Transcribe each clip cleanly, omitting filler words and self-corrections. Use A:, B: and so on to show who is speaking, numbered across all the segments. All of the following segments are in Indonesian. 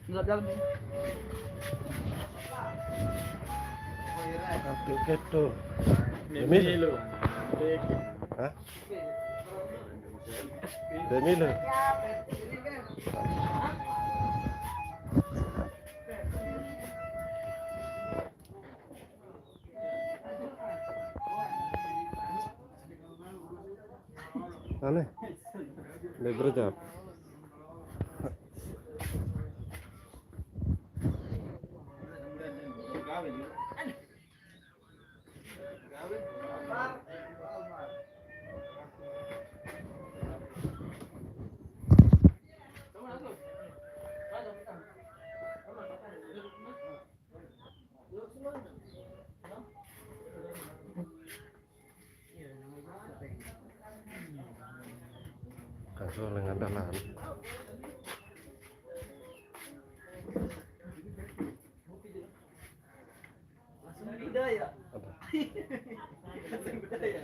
A: Enggak dalam ini.
B: Apik keto.
C: Ini lo.
B: Hah? Demi lo. Aneh. Lebar jap. Kaso lengan dalan.
A: Budaya.
B: Apa?
A: Budaya.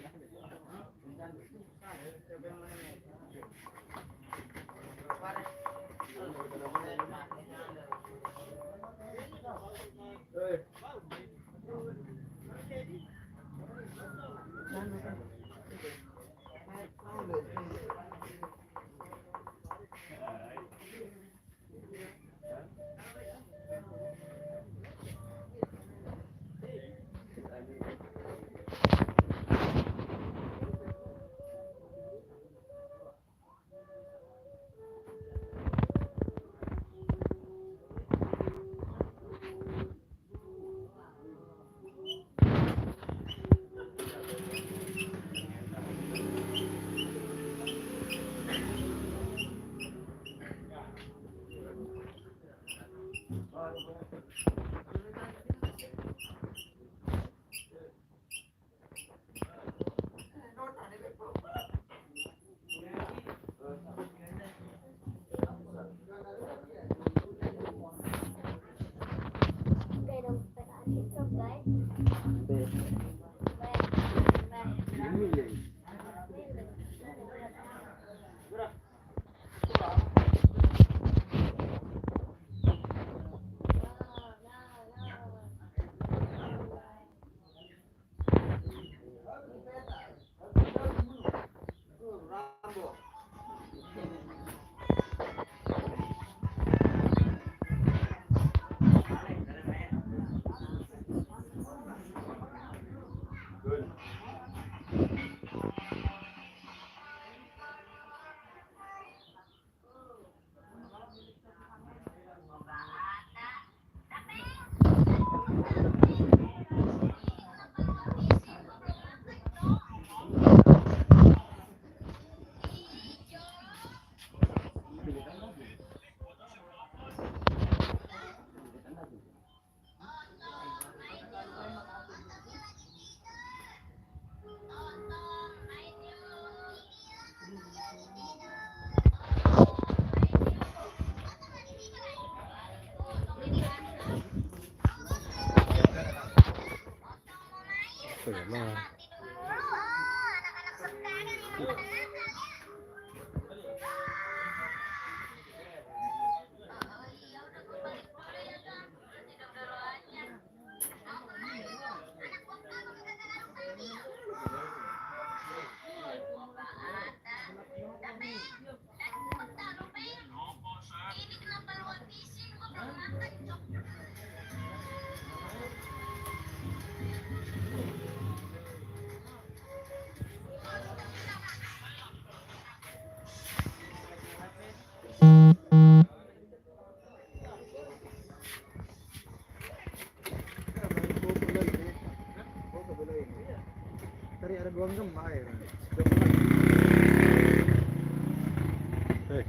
B: Nah.
A: Cari ada gua gempa air.
B: Pek.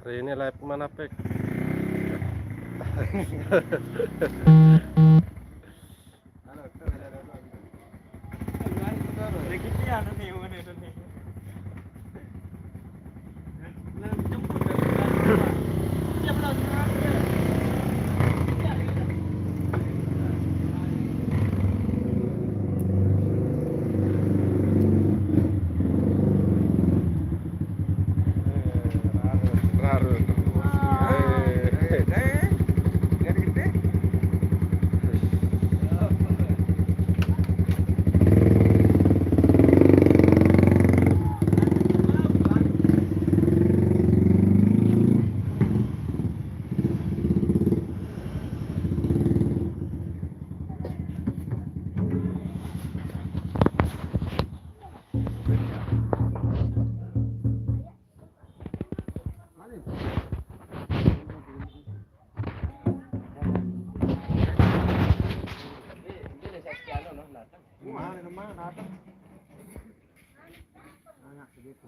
B: Hari ini live mana Pek? baru.
A: Mana nama datang? Anak segitu.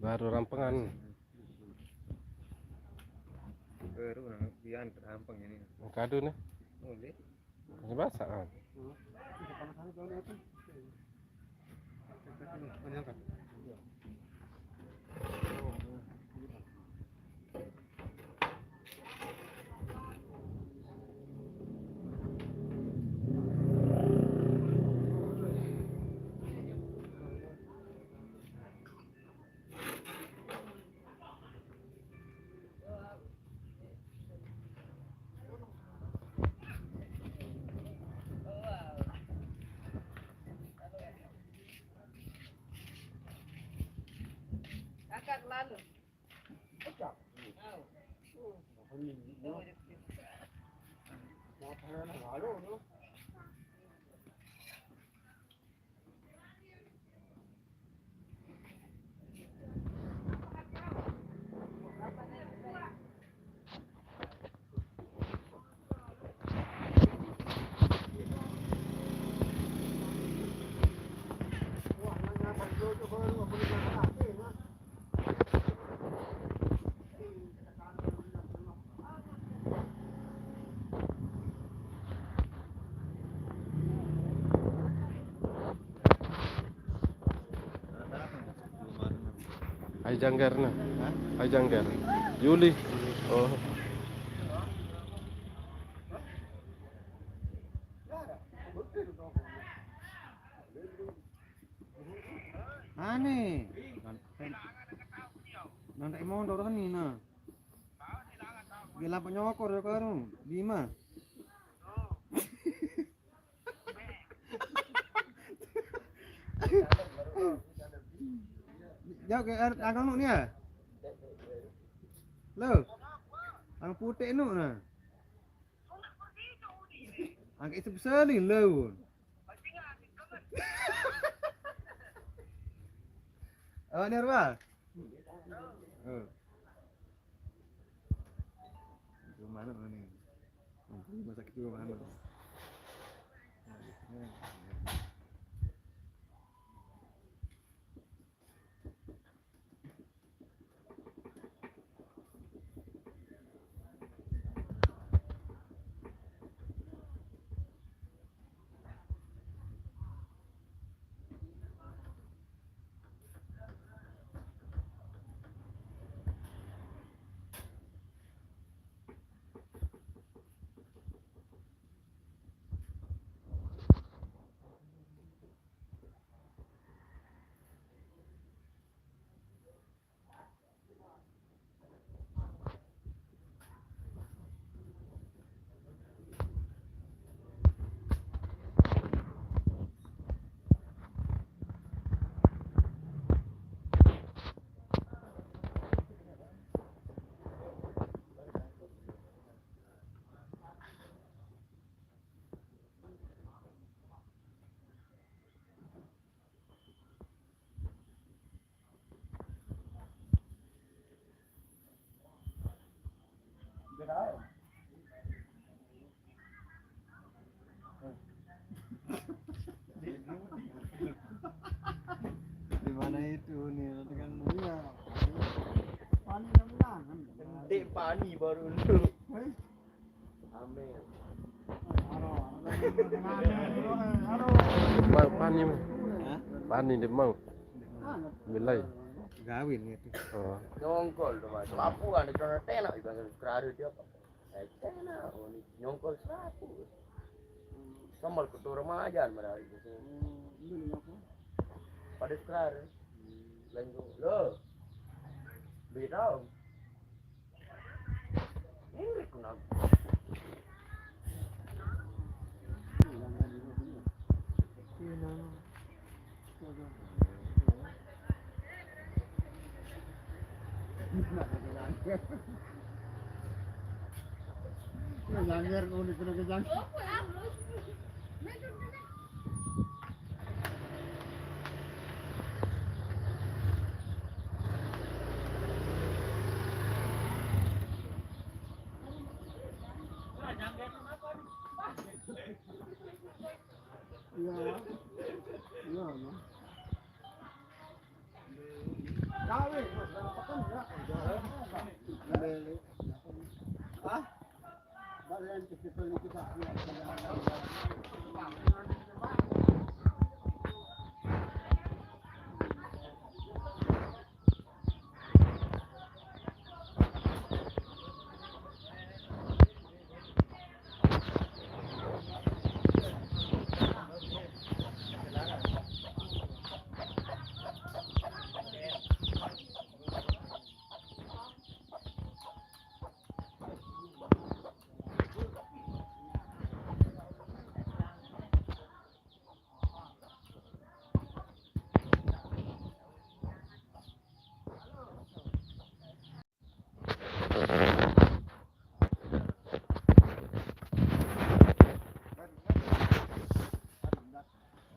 B: Baru rampengan.
C: Baru biar rampang ini.
B: Kado nih.
C: Boleh.
B: Masih basah kan? Hai Janggar nah. Hai Janggar. Yuli. Oh.
A: Aneh. Nanti mau dorong ni na. Gila penyokor ya karung. 5. Jauh ke angkang nu ni ah. Lo. Ang putih nu na. Ang itu besar ni lo. Oh, ni apa? Oh. Itu mana ni? Masak itu mana? mana itu nih dengan dia.
D: Tik pani baru dulu. Amin.
B: Mau pani mah. Pani dia mau. Belai.
A: Gawin gitu.
B: Oh.
D: Nyongkol tuh mas. Lapu kan di sana tenak juga kerari dia apa? Tenak. Oh ini nyongkol serapu. Sambal kutu remajan berarti itu. Pada kerari. Lenggu. Lo. Beda. Ini kenapa?
A: Kejanger unik kejanger. Iya, iya, no. Kawin, ah, balen kita kita.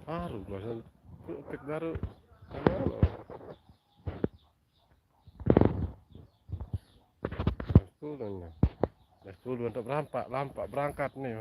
B: Baru bosan. Pek baru. Mana? Dah 10 untuk lampak berangkat nih.